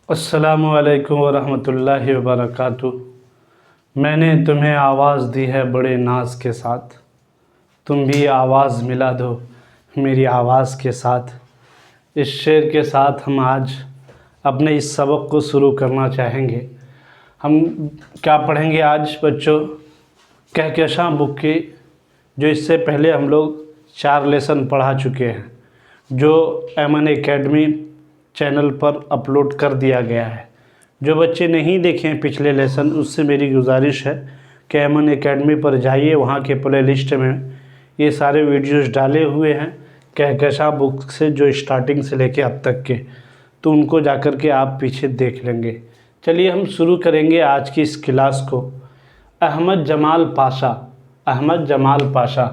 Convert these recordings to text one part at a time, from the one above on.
अस्सलामुअलैकुम वरहमतुल्लाहि वबरकातुहू। मैंने तुम्हें आवाज़ दी है बड़े नाज के साथ, तुम भी आवाज़ मिला दो मेरी आवाज़ के साथ। इस शेर के साथ हम आज अपने इस सबक को शुरू करना चाहेंगे। हम क्या पढ़ेंगे आज बच्चों? कहकशां बुक की, जो इससे पहले हम लोग 4 लेसन पढ़ा चुके हैं, जो एमन एकेडमी चैनल पर अपलोड कर दिया गया है। जो बच्चे नहीं देखे हैं पिछले लेसन, उससे मेरी गुजारिश है कि एमन एकेडमी पर जाइए, वहाँ के प्ले लिस्ट में ये सारे वीडियोस डाले हुए हैं कहकशां बुक से, जो स्टार्टिंग से लेके अब तक के, तो उनको जाकर के आप पीछे देख लेंगे। चलिए हम शुरू करेंगे आज की इस क्लास को। अहमद जमाल पाशा, अहमद जमाल पाशा,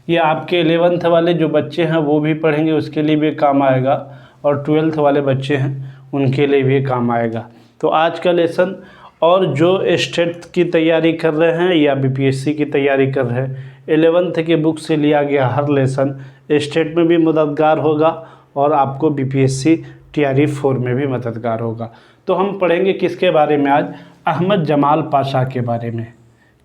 ये आपके 11th वाले जो बच्चे हैं वो भी पढ़ेंगे, उसके लिए भी काम आएगा, और 12th वाले बच्चे हैं उनके लिए भी काम आएगा। तो आज का लेसन, और जो स्टेट की तैयारी कर रहे हैं या बीपीएससी की तैयारी कर रहे हैं, 11th के बुक से लिया गया हर लेसन स्टेट में भी मददगार होगा और आपको बीपीएससी टीआरई 4 में भी मददगार होगा। तो हम पढ़ेंगे किसके बारे में आज? अहमद जमाल पाशा के बारे में।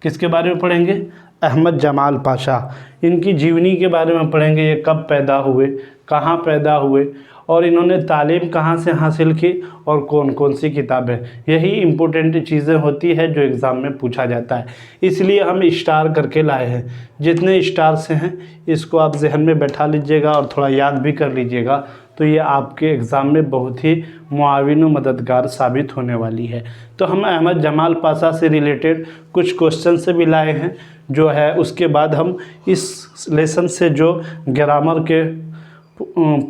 किसके बारे में पढ़ेंगे? अहमद जमाल पाशा। इनकी जीवनी के बारे में पढ़ेंगे, ये कब पैदा हुए, कहाँ पैदा हुए, और इन्होंने तालीम कहाँ से हासिल की, और कौन कौन सी किताबें। यही इम्पोर्टेंट चीज़ें होती है जो एग्ज़ाम में पूछा जाता है, इसलिए हम स्टार करके लाए हैं। जितने स्टार से हैं इसको आप जहन में बैठा लीजिएगा और थोड़ा याद भी कर लीजिएगा, तो ये आपके एग्ज़ाम में बहुत ही मुआविन व मददगार साबित होने वाली है। तो हम अहमद जमाल पाशा से रिलेटेड कुछ क्वेश्चन से भी लाए हैं जो है। उसके बाद हम इस लेसन से जो ग्रामर के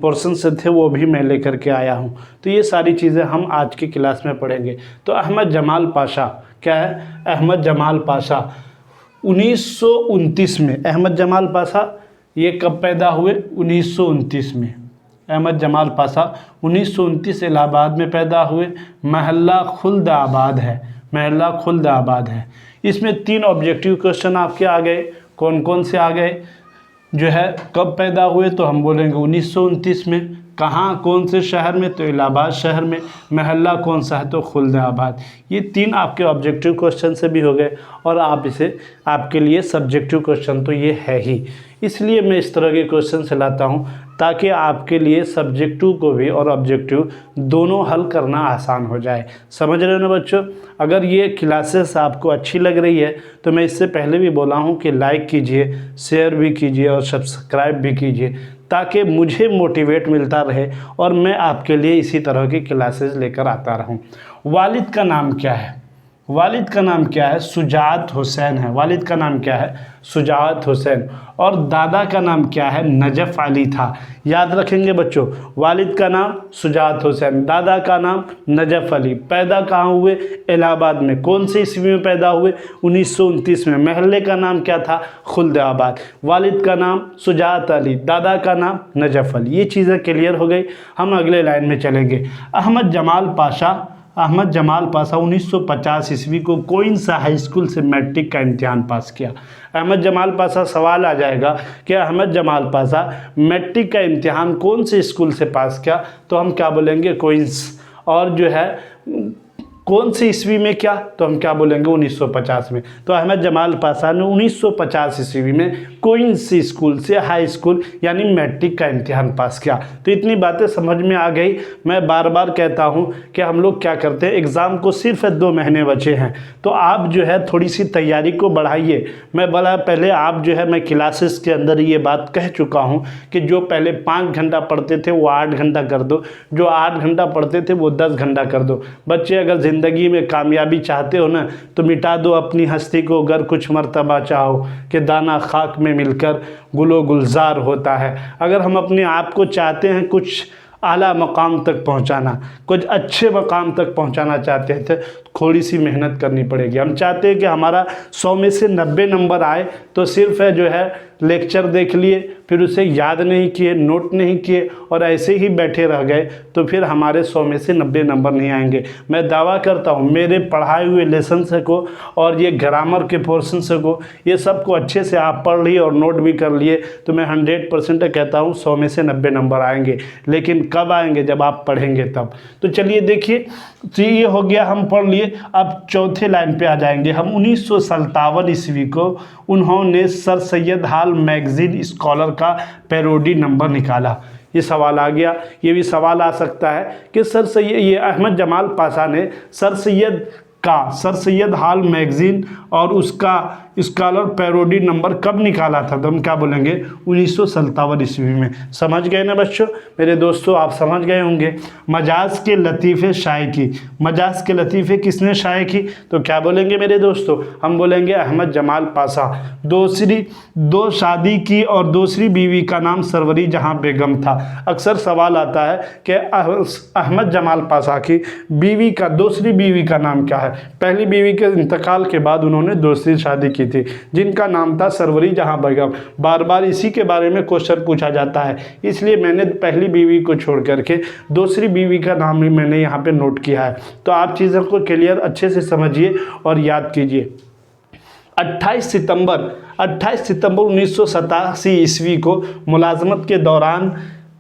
पोर्शन से थे वो भी मैं लेकर के आया हूँ। तो ये सारी चीज़ें हम आज की क्लास में पढ़ेंगे। तो अहमद जमाल पाशा क्या है? अहमद जमाल पाशा 1929 में, अहमद जमाल पाशा ये कब पैदा हुए? 1929 में। अहमद जमाल पाशा 1929 इलाहाबाद में पैदा हुए। महल्ला खुल्द आबाद है, महल्ला खुल्द आबाद है। इसमें 3 ऑब्जेक्टिव क्वेश्चन आपके आ गए। कौन कौन से आ गए? जो है कब पैदा हुए तो हम बोलेंगे 1929 में। कहाँ, कौन से शहर में? तो इलाहाबाद शहर में। महल्ला कौन सा है? तो खुल्द आबाद। ये 3 आपके ऑब्जेक्टिव क्वेश्चन से भी हो गए, और आप इसे, आपके लिए सब्जेक्टिव क्वेश्चन तो ये है ही, इसलिए मैं इस तरह के क्वेश्चन से लाता हूँ ताकि आपके लिए सब्जेक्टिव को भी और ऑब्जेक्टिव दोनों हल करना आसान हो जाए। समझ रहे हो ना बच्चों? अगर ये क्लासेस आपको अच्छी लग रही है तो मैं इससे पहले भी बोला हूँ कि लाइक कीजिए, शेयर भी कीजिए और सब्सक्राइब भी कीजिए, ताकि मुझे मोटिवेट मिलता रहे और मैं आपके लिए इसी तरह की क्लासेस लेकर आता रहूं। वालिद का नाम क्या है? वालिद का नाम क्या है? सुजात हुसैन है। वालिद का नाम क्या है? सुजात हुसैन। और दादा का नाम क्या है? नजफ़ अली था। याद रखेंगे बच्चों, वालिद का नाम सुजात हुसैन, दादा का नाम नजफ़ अली। पैदा कहाँ हुए? इलाहाबाद में। कौन सी ईस्वी में पैदा हुए? 1929 में। महल्ले का नाम क्या था? खुल्द आबाद। वालिद का नाम सुजात अली, दादा का नाम नजफ़ अली। ये चीज़ें क्लियर हो गई। हम अगले लाइन में चलेंगे। अहमद जमाल पाशा, अहमद जमाल पाशा 1950 ईस्वी को कौन सा हाई स्कूल से मैट्रिक का इम्तिहान पास किया? अहमद जमाल पाशा, सवाल आ जाएगा कि अहमद जमाल पाशा मैट्रिक का इम्तिहान कौन से स्कूल से पास किया? तो हम क्या बोलेंगे? क्वींस। और जो है कौन सी ईस्वी में क्या? तो हम क्या बोलेंगे? 1950 में। तो अहमद जमाल पाशा ने 1950 ईस्वी में क्वींस स्कूल से हाई स्कूल यानी मैट्रिक का इम्तिहान पास किया। तो इतनी बातें समझ में आ गई। मैं बार बार कहता हूं कि हम लोग क्या करते हैं, एग्ज़ाम को सिर्फ 2 महीने बचे हैं, तो आप जो है थोड़ी सी तैयारी को बढ़ाइए। मैं बोला पहले आप जो है, मैं क्लासेस के अंदर ये बात कह चुका हूँ कि जो पहले 5 घंटा पढ़ते थे वो 8 घंटा कर दो, जो 8 घंटा पढ़ते थे वो 10 घंटा कर दो। बच्चे अगर ज़िंदगी में कामयाबी चाहते हो ना, तो मिटा दो अपनी हस्ती को अगर कुछ मर्तबा चाहो, कि दाना खाक में मिलकर गुलो गुलजार होता है। अगर हम अपने आप को चाहते हैं कुछ आला मकाम तक पहुंचाना, कुछ अच्छे मकाम तक पहुंचाना चाहते हैं, तो थोड़ी सी मेहनत करनी पड़ेगी। हम चाहते हैं कि हमारा 100 में से 90 नंबर आए, तो सिर्फ है जो है लेक्चर देख लिए, फिर उसे याद नहीं किए, नोट नहीं किए और ऐसे ही बैठे रह गए तो फिर हमारे 100 में से 90 नंबर नहीं आएंगे। मैं दावा करता हूँ मेरे पढ़ाए हुए लेसन से को और ये ग्रामर के पोर्शन से को, ये सब को अच्छे से आप पढ़ लिए और नोट भी कर लिए तो मैं 100% कहता हूँ 100 में से 90 नंबर आएंगे। लेकिन कब आएंगे? जब आप पढ़ेंगे तब। तो चलिए देखिए, तो ये हो गया, हम पढ़ लिए। अब चौथे लाइन पे आ जाएंगे हम। 1957 ईस्वी को उन्होंने सर सैयद हाल मैगजीन स्कॉलर का पैरोडी नंबर निकाला। ये सवाल आ गया, ये भी सवाल आ सकता है कि सर सैयद, ये अहमद जमाल पाशा ने सर सैयद हाल मैगजीन और उसका स्कॉलर पैरोडी नंबर कब निकाला था? तो हम क्या बोलेंगे? 1957 ईस्वी में। समझ गए ना बच्चों? मेरे दोस्तों आप समझ गए होंगे। मजाज के लतीफ़े शाये की, मजाज के लतीफ़े किसने शाये की? तो क्या बोलेंगे मेरे दोस्तों? हम बोलेंगे अहमद जमाल पाशा। दो शादी की और दूसरी बीवी का नाम सरवरी जहां बेगम था। अक्सर सवाल आता है कि अहमद जमाल पाशा की बीवी का, दूसरी बीवी का नाम क्या है? पहली बीवी के इंतकाल के बाद उन्होंने दूसरी शादी की थी जिनका नाम था सरवरी जहां बेगम। बार बार इसी के बारे में क्वेश्चन पूछा जाता है, इसलिए मैंने पहली बीवी को छोड़ करके दूसरी बीवी का नाम ही मैंने यहाँ पे नोट किया है। तो आप चीज़ों को क्लियर अच्छे से समझिए और याद कीजिए। 28 सितंबर 1987 ईस्वी को मुलाजमत के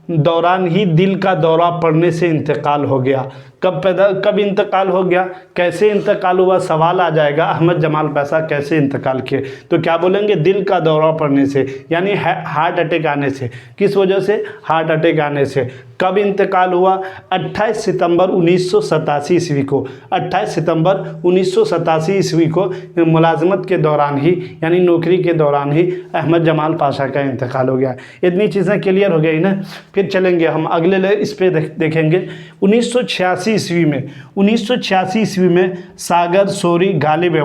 दौरान ही दिल का दौरा पड़ने से इंतकाल हो गया। कब इंतकाल हो गया, कैसे इंतकाल हुआ? सवाल आ जाएगा अहमद जमाल पाशा कैसे इंतकाल किए? तो क्या बोलेंगे? दिल का दौरा पड़ने से, यानी हार्ट अटैक आने से। किस वजह से? हार्ट अटैक आने से। कब इंतकाल हुआ? 28 सितंबर 1987 ईस्वी को। 28 सितंबर 1987 ईस्वी को मुलाजमत के दौरान ही, यानी नौकरी के दौरान ही अहमद जमाल पाशा का इंतकाल हो गया। इतनी चीज़ें क्लियर हो गई ना? फिर चलेंगे हम अगले इस पे देखेंगे। 1986 ईस्वी में सागर सूरी गालिब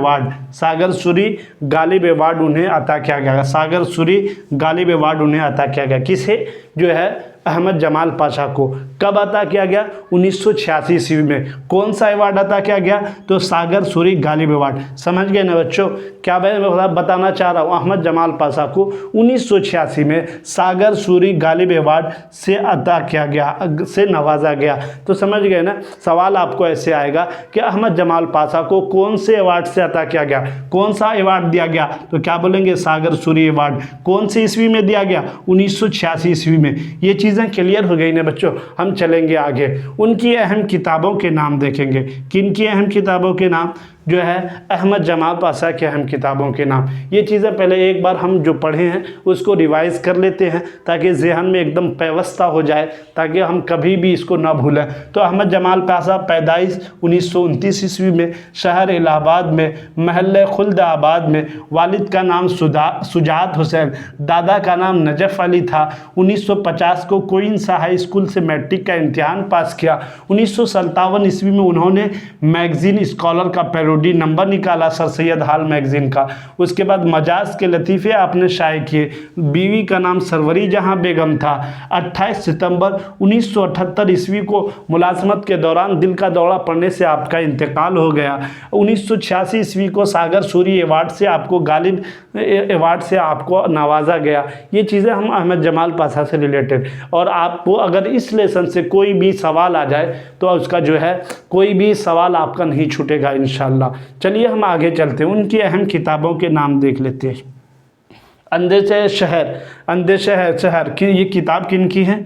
अवार्ड उन्हें अता किया गया। सागर सूरी गालिब अवार्ड उन्हें अता किया गया। किसे? जो है अहमद जमाल पाशा को। कब अता किया गया? 1986 ईस्वी में। कौन सा अवार्ड अता किया गया? तो सागर सूरी गालिब अवार्ड। समझ गए ना बच्चों? क्या मैं बताना चाह रहा हूँ? अहमद जमाल पाशा को 1986 में सागर सूरी गालिब अवार्ड से अता किया गया, से नवाजा गया। तो समझ गए ना? सवाल आपको ऐसे आएगा कि अहमद जमाल पाशा को कौन से अवार्ड से अता किया गया, कौन सा अवार्ड दिया गया? तो क्या बोलेंगे? सागर सूरी अवार्ड। कौन सी ईस्वी में दिया गया? 1986 ईस्वी में। ये चीज़ें क्लियर हो गई ना बच्चों? हम चलेंगे आगे, उनकी अहम किताबों के नाम देखेंगे। किन की अहम किताबों के नाम? जो है अहमद जमाल पाशा के अहम किताबों के नाम। ये चीज़ें पहले एक बार हम जो पढ़े हैं उसको रिवाइज कर लेते हैं ताकि जहन में एकदम व्यवस्था हो जाए, ताकि हम कभी भी इसको ना भूलें। तो अहमद जमाल पाशा पैदाइश 1929 ईस्वी में, शहर इलाहाबाद में, महल्ले खुल्दाबाद में। वालिद का नाम सुजात हुसैन, दादा का नाम नजफ़ अली था। 1950 को क्वींस हाई स्कूल से मैट्रिक का इम्तिहान पास किया। 1957 ईस्वी में उन्होंने मैगजीन स्कॉलर का पैरोडी नंबर निकाला, सर सैयद हाल मैगजीन का। उसके बाद मजाज के लतीफ़े आपने शाये किए। बीवी का नाम सरवरी जहां बेगम था। 28 सितंबर 1978 ईस्वी को मुलाजमत के दौरान दिल का दौरा पड़ने से आपका इंतकाल हो गया। 1986 ईस्वी को सागर सूरी अवार्ड से आपको गालिब अवार्ड से आपको नवाजा गया। ये चीज़ें हम अहमद जमाल पाशा से रिलेटेड। और आपको अगर इस लेसन से कोई भी सवाल आ जाए तो उसका जो है कोई भी सवाल आपका नहीं छूटेगा इंशाल्लाह। चलिए हम आगे चलते हैं, उनकी अहम किताबों के नाम देख लेते हैं। अंदेशे शहर की ये किताब किन की है?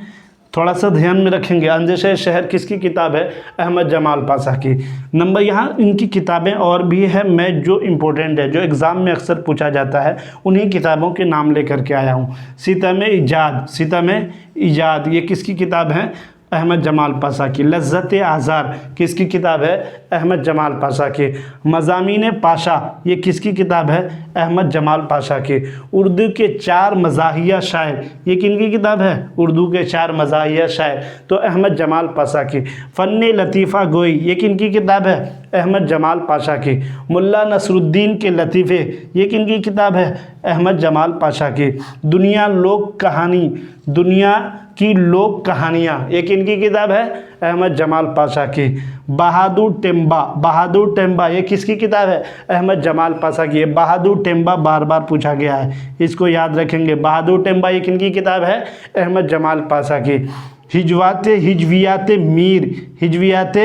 थोड़ा सा ध्यान में रखेंगे। अंदेशे शहर किसकी किताब है? अहमद जमाल पाशा की। नंबर यहाँ इनकी किताबें और भी है, मैं जो इम्पोर्टेंट है, जो एग्ज़ाम में अक्सर पूछा जाता है, उन्हीं किताबों के नाम लेकर के आया हूँ। सितम इजाद ये किसकी किताब है? अहमद जमाल पाशा की। लज्जत आज़ार किसकी किताब है? अहमद जमाल पाशा की। मज़ामीन पाशा ये किसकी किताब है? अहमद जमाल पाशा की। उर्दू के 4 मज़ाहिया शायर ये किनकी किताब है? उर्दू के 4 मज़ाहिया शायर, तो अहमद जमाल पाशा की। फ़न्ने लतीफ़ा गोई ये किनकी किताब है? अहमद जमाल पाशा की। मुल्ला नसरुद्दीन के लतीफ़े, ये किनकी किताब है? अहमद जमाल पाशा की। दुनिया लोक कहानी, दुनिया की लोक कहानियाँ, ये किनकी किताब है? अहमद जमाल पाशा की। बहादुर टेम्बा, बहादुर टेम्बा ये किसकी किताब है? अहमद जमाल पाशा की। बहादुर टेम्बा बार बार पूछा गया है, इसको याद रखेंगे। बहादुर टेम्बा ये किनकी किताब है? अहमद जमाल पाशा की। हिजवियात मीर, हिजवियात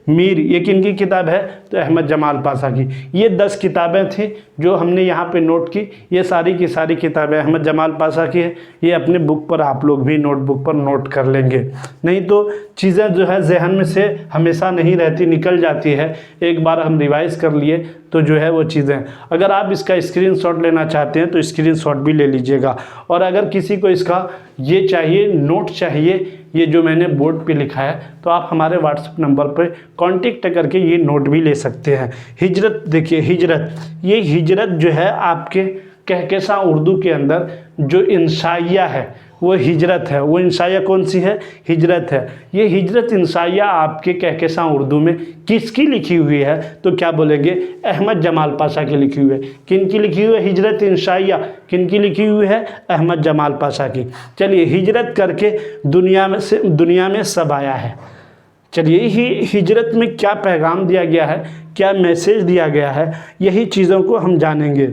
मीर ये किनकी किताब है? तो अहमद जमाल पाशा की। ये 10 किताबें थी जो हमने यहाँ पे नोट की। ये सारी की सारी किताबें अहमद जमाल पाशा की है। ये अपने बुक पर आप लोग भी नोटबुक पर नोट कर लेंगे, नहीं तो चीज़ें जो है जहन में से हमेशा नहीं रहती, निकल जाती है। एक बार हम रिवाइज कर लिए तो जो है वो चीज़ें, अगर आप इसका स्क्रीनशॉट लेना चाहते हैं तो स्क्रीनशॉट भी ले लीजिएगा। और अगर किसी को इसका ये चाहिए, नोट चाहिए, ये जो मैंने बोर्ड पे लिखा है, तो आप हमारे व्हाट्सएप नंबर पर कांटेक्ट करके ये नोट भी ले सकते हैं। हिजरत, देखिए हिजरत, ये हिजरत जो है आपके कहकशां उर्दू के अंदर जो इंशाइया है वो हिजरत है। वो इंशाइया कौन सी है? हिजरत है। ये हिजरत इंशाइया आपके कहकशां उर्दू में किसकी लिखी हुई है? तो क्या बोलेंगे? अहमद जमाल पाशा की लिखी हुई है। किनकी लिखी हुई है हिजरत इंशाइया? किनकी लिखी हुई है? अहमद जमाल पाशा की। चलिए, हिजरत करके दुनिया में सब आया है। चलिए, हिजरत में क्या पैगाम दिया गया है, क्या मैसेज दिया गया है, यही चीज़ों को हम जानेंगे।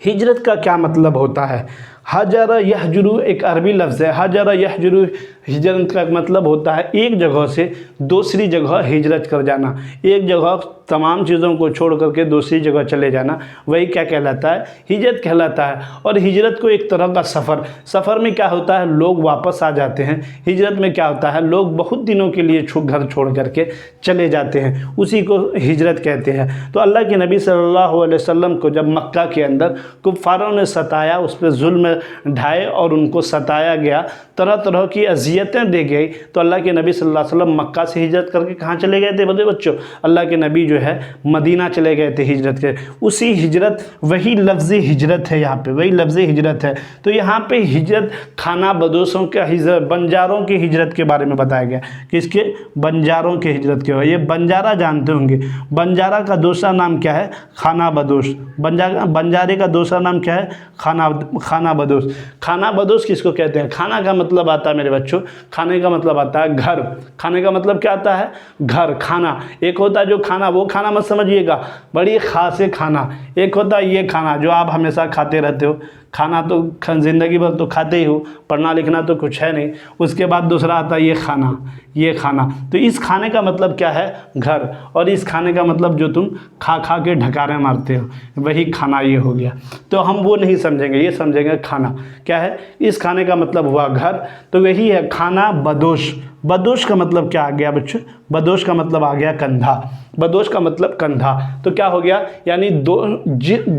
हिजरत का क्या मतलब होता है? हजर यहजुरु एक अरबी लफ्ज़ है। हजर यहजुरु, हिजरत का मतलब होता है एक जगह से दूसरी जगह हिजरत कर जाना, एक जगह तमाम चीज़ों को छोड़ करके दूसरी जगह चले जाना, वही क्या कहलाता है? हिजरत कहलाता है। और हिजरत को एक तरह का सफ़र में क्या होता है? लोग वापस आ जाते हैं। हिजरत में क्या होता है? लोग बहुत दिनों के लिए घर छोड़ करके चले जाते हैं, उसी को हिजरत कहते हैं। तो अल्लाह के नबी सल्लल्लाहु अलैहि वसल्लम को जब मक्का के अंदर कुफ़ारों ने सताया, उस पर जुल्म ढाए और उनको सताया गया, तरह तरह की अजियतें दी गई, तो अल्लाह के नबी सल्लल्लाहु अलैहि वसल्लम मक्का से हिजरत करके कहाँ चले गए थे? बोले बच्चों, अल्लाह के नबी जो है मदीना चले गए थे हिजरत के। उसी हिजरत, वही लफ्ज़ हिजरत है यहाँ पे, वही लफ्ज़ हिजरत है। तो यहाँ पे हिजरत खाना बदोशों के हिजरत, बंजारों की हिजरत के बारे में बताया गया। किसके? बंजारों के हिजरत के। ये बंजारा जानते होंगे, बंजारा का दूसरा नाम क्या है? खाना बदोश। बंजारे का दूसरा नाम क्या है? खाना बदोश। खाना बदोश किसको कहते हैं? खाना का मतलब आता है मेरे बच्चों, खाने का मतलब आता है घर। खाने का मतलब क्या आता है? घर, खाना। एक होता है जो खाना, वो खाना मत समझिएगा, बड़ी ख़ास है खाना। एक होता है ये खाना जो आप हमेशा खाते रहते हो, खाना तो ज़िंदगी भर तो खाते ही हो, पढ़ना लिखना तो कुछ है नहीं। उसके बाद दूसरा आता है ये खाना, ये खाना। तो इस खाने का मतलब क्या है? घर। और इस खाने का मतलब जो तुम खा खा के ढकारे मारते हो, वही खाना ये हो गया। तो हम वो नहीं समझेंगे, ये समझेंगे खाना क्या है। इस खाने का मतलब हुआ घर, तो वही है खाना बदोश। बदोश का मतलब क्या आ गया बच्चों? बदोश का मतलब आ गया कंधा। बदोश का मतलब कंधा। तो क्या हो गया? यानी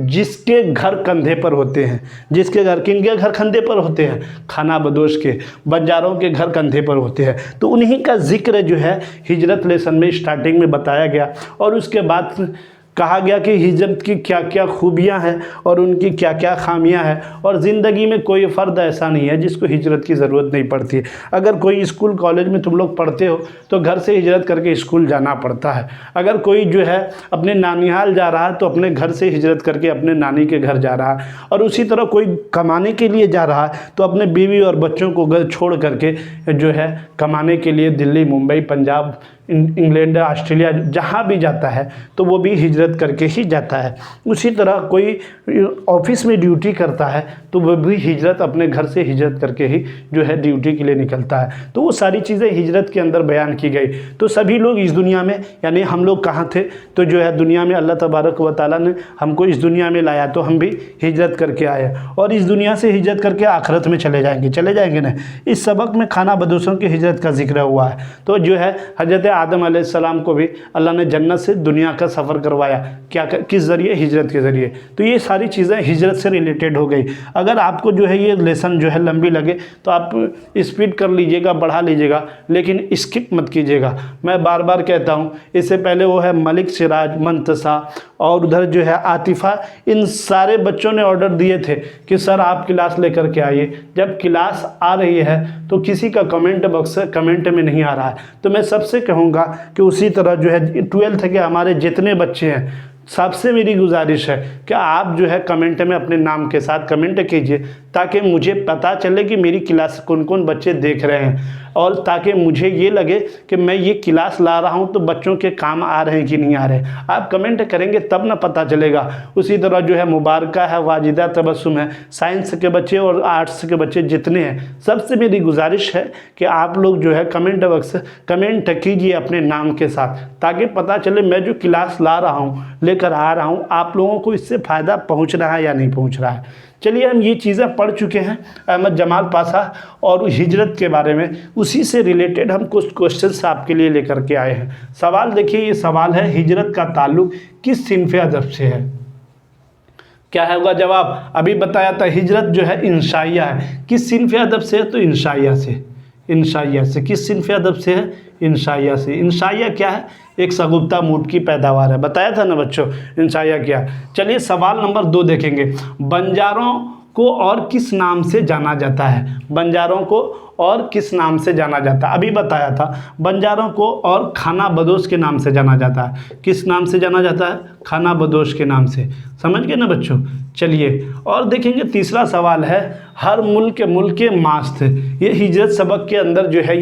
जिसके घर कंधे पर होते हैं, जिसके घर, किनके घर कंधे पर होते हैं? खाना बदोश के, बंजारों के घर कंधे पर होते हैं। तो उन्हीं का जिक्र जो है हिजरत लेसन में स्टार्टिंग में बताया गया। और उसके बाद कहा गया कि हिजरत की क्या क्या खूबियां हैं और उनकी क्या क्या खामियां हैं। और ज़िंदगी में कोई फ़र्द ऐसा नहीं है जिसको हिजरत की ज़रूरत नहीं पड़ती। अगर कोई स्कूल कॉलेज में तुम लोग पढ़ते हो तो घर से हिजरत करके स्कूल जाना पड़ता है। अगर कोई जो है अपने नानिहाल जा रहा है तो अपने घर से हिजरत करके अपने नानी के घर जा रहा है। और उसी तरह कोई कमाने के लिए जा रहा है तो अपने बीवी और बच्चों को घर छोड़ करके जो है कमाने के लिए दिल्ली, मुंबई, पंजाब, इंग्लैंड, ऑस्ट्रेलिया जहाँ भी जाता है तो वो भी हिजरत करके ही जाता है। उसी तरह कोई ऑफिस में ड्यूटी करता है तो वह भी हिजरत, अपने घर से हिजरत करके ही जो है ड्यूटी के लिए निकलता है। तो वो सारी चीज़ें हिजरत के अंदर बयान की गई। तो सभी लोग इस दुनिया में, यानी हम लोग कहाँ थे? तो जो है दुनिया में अल्लाह तबारक व तआला ने हमको इस दुनिया में लाया, तो हम भी हिजरत करके आए और इस दुनिया से हिजरत करके आखिरत में चले जाएंगे ना। इस सबक में खाना बदोशों की हिजरत का जिक्र हुआ है। तो जो है हज़रत आदम अलैहिस्सलाम को भी अल्लाह ने जन्नत से दुनिया का सफ़र करवाया, क्या किस ज़रिए? हिजरत के ज़रिए। तो ये सारी चीज़ें हिजरत से रिलेटेड हो गई। अगर आपको जो है ये लेसन जो है लंबी लगे तो आप स्पीड कर लीजिएगा, बढ़ा लीजिएगा, लेकिन स्किप मत कीजिएगा। मैं बार बार कहता हूँ, इससे पहले वो है मलिक सिराज, मंतसा और उधर जो है आतिफ़ा, इन सारे बच्चों ने ऑर्डर दिए थे कि सर आप क्लास लेकर के आइए। जब क्लास आ रही है तो किसी का कमेंट में नहीं आ रहा है, तो मैं सबसे कहूँगा कि उसी तरह जो है 12th के हमारे जितने बच्चे हैं, सबसे मेरी गुजारिश है कि आप जो है कमेंट में अपने नाम के साथ कमेंट कीजिए, ताकि मुझे पता चले कि मेरी क्लास कौन कौन बच्चे देख रहे हैं, और ताकि मुझे ये लगे कि मैं ये क्लास ला रहा हूँ तो बच्चों के काम आ रहे हैं कि नहीं आ रहे हैं। आप कमेंट करेंगे तब ना पता चलेगा। उसी तरह जो है मुबारका है, वाजिदा, तबस्सुम है, साइंस के बच्चे और आर्ट्स के बच्चे जितने हैं, सबसे मेरी गुजारिश है कि आप लोग जो है कमेंट बॉक्स कमेंट कीजिए अपने नाम के साथ, ताकि पता चले मैं जो क्लास ला रहा हूँ, लेकर आ रहा हूँ, आप लोगों को इससे फ़ायदा पहुँच रहा है या नहीं पहुँच रहा है। चलिए हम ये चीज़ें पढ़ चुके हैं अहमद जमाल पाशा और हिजरत के बारे में, उसी से रिलेटेड हम कुछ क्वेश्चंस आपके लिए लेकर के आए हैं। सवाल देखिए, ये सवाल है हिजरत का ताल्लुक किस सिन्फ़े अदब से है। क्या होगा जवाब? अभी बताया था हिजरत जो है इंशाइया है। किस सिन्फ़े अदब से है? तो इंशाइया से। इंशाइया से। किस सिन्फ़े अदब से है? इंशाइया से। इंशाइया क्या है? एक सगुफ्ता मूड की पैदावार है। बताया था ना बच्चों इंशाइया क्या है। चलिए सवाल नंबर 2 देखेंगे। बंजारों को और किस नाम से जाना जाता है? बंजारों को और किस नाम से जाना जाता है? अभी बताया था बंजारों को और खाना बदोश के नाम से जाना जाता है। किस नाम से जाना जाता है? खाना बदोश के नाम से। समझ गए ना बच्चों। चलिए और देखेंगे तीसरा सवाल है हर मुल्क मास्त। ये हिजरत सबक के अंदर जो है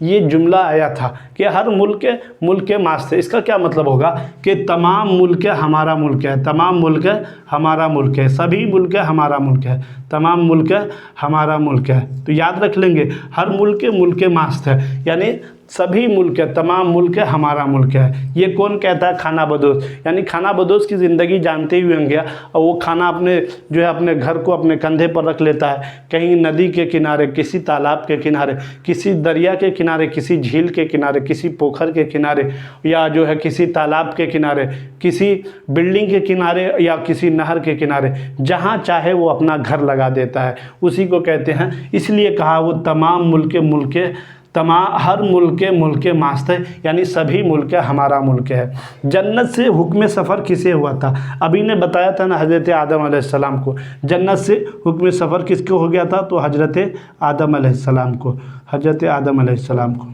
ये जुमला आया था कि हर मुल्क मास्त। इसका क्या मतलब होगा कि तमाम मुल्क हमारा मुल्क है, तमाम मुल्क हमारा मुल्क है, सभी मुल्क हमारा मुल्क है, तमाम मुल्क हमारा मुल्क है। तो याद रख लेंगे हर मुल्क मास्त है, यानी सभी मुल्क है, तमाम मुल्क है, हमारा मुल्क है। ये कौन कहता है? खाना बदोश। यानी खाना बदोश की ज़िंदगी जानते हुए होंगे, और वो खाना अपने जो है अपने घर को अपने कंधे पर रख लेता है, कहीं नदी के किनारे, किसी तालाब के किनारे, किसी दरिया के किनारे, किसी झील के किनारे, किसी पोखर के किनारे, या जो है किसी तालाब के किनारे, किसी बिल्डिंग के किनारे, या किसी नहर के किनारे, जहाँ चाहे वो अपना घर लगा देता है, उसी को कहते हैं। इसलिए कहा वो तमाम हर मुल्क मास्त है, यानी सभी मुल्क हमारा मुल्क है। जन्नत से हुक्म सफ़र किसे हुआ था? अभी ने बताया था ना हज़रत आदम अलैहिस्सलाम को। जन्नत से हुक्म सफ़र किसको हो गया था? तो हज़रत आदम अलैहिस्सलाम को, हज़रत आदम अलैहिस्सलाम को।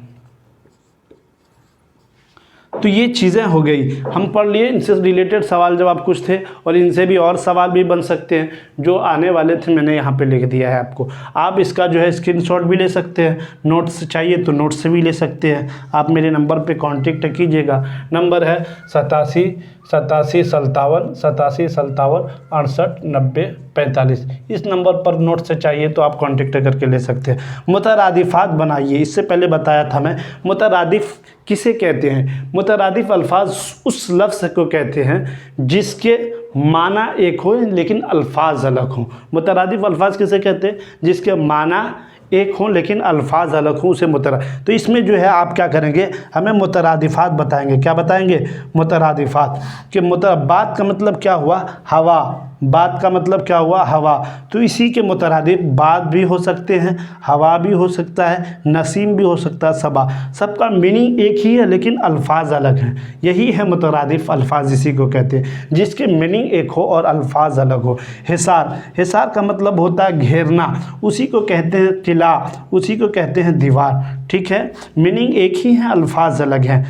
तो ये चीज़ें हो गई, हम पढ़ लिए। इनसे रिलेटेड सवाल जवाब कुछ थे, और इनसे भी और सवाल भी बन सकते हैं जो आने वाले थे, मैंने यहाँ पे लिख दिया है आपको। आप इसका जो है स्क्रीनशॉट भी ले सकते हैं, नोट्स चाहिए तो नोट्स भी ले सकते हैं। आप मेरे नंबर पे कांटेक्ट कीजिएगा। नंबर है 87 57 68 90 45। इस नंबर पर नोट से चाहिए तो आप कांटेक्ट करके ले सकते हैं। मुतरादिफात बनाइए। इससे पहले बताया था मैं मुतरादिफ किसे कहते हैं। मुतरादिफ अल्फाज उस लफ्ज़ को कहते हैं जिसके माना एक हो लेकिन अल्फाज अलग हों। मुतरादिफ अल्फाज किसे कहते हैं? जिसके माना एक हों लेकिन अल्फाज अलग हों, उसे तो इसमें जो है आप क्या करेंगे, हमें मुतरादिफात बताएंगे। क्या बताएंगे? मुतरादिफात। कि बात का मतलब क्या हुआ? हवा। बात का मतलब क्या हुआ? हवा। तो इसी के मुतरादिफ बात भी हो सकते हैं, हवा भी हो सकता है, नसीम भी हो सकता है, सबा। सबका मीनिंग एक ही है लेकिन अल्फाज अलग हैं। यही है मुतरादिफ अल्फाज, इसी को कहते हैं जिसके मीनिंग एक हो और अल्फाज अलग हो। हिसार। हिसार का मतलब होता है घेरना, उसी को कहते हैं किला, उसी को कहते हैं दीवार। ठीक है, मीनिंग एक ही है, अल्फाज अलग हैं।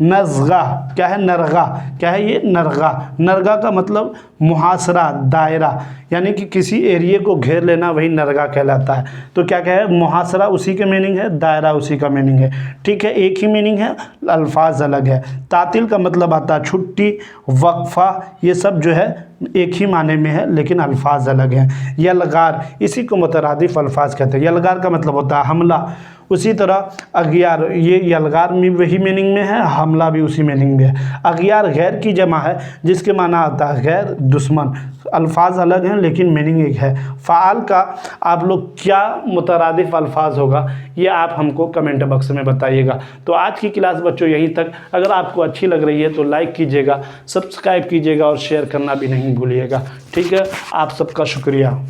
नज़गा क्या है? नरगा क्या है? ये नरगा। नरगा का मतलब मुहासरा, दायरा, यानी कि किसी एरिए को घेर लेना, वही नरगा कहलाता है। तो क्या है? मुहासरा उसी के मीनिंग है, दायरा उसी का मीनिंग है। ठीक है, एक ही मीनिंग है, अल्फाज अलग है। तातिल का मतलब आता है छुट्टी, वक्फा, ये सब जो है एक ही माने में है लेकिन अल्फाज अलग हैं। यलगार, इसी को मुतरादिफ अल्फाज कहते हैं। यलगार का मतलब होता है हमला। उसी तरह अगियार, ये यलगार में वही मीनिंग में है, हमला भी उसी मीनिंग में है। अगियार गैर की जमा है, जिसके माना आता है गैर, दुश्मन। अल्फाज अलग हैं लेकिन मीनिंग एक है। फ़ाल का आप लोग क्या मुतरादिफ अल्फाज होगा, ये आप हमको कमेंट बॉक्स में बताइएगा। तो आज की क्लास बच्चों यहीं तक। अगर आपको अच्छी लग रही है तो लाइक कीजिएगा, सब्सक्राइब कीजिएगा और शेयर करना भी नहीं भूलिएगा। ठीक है, आप सबका शुक्रिया।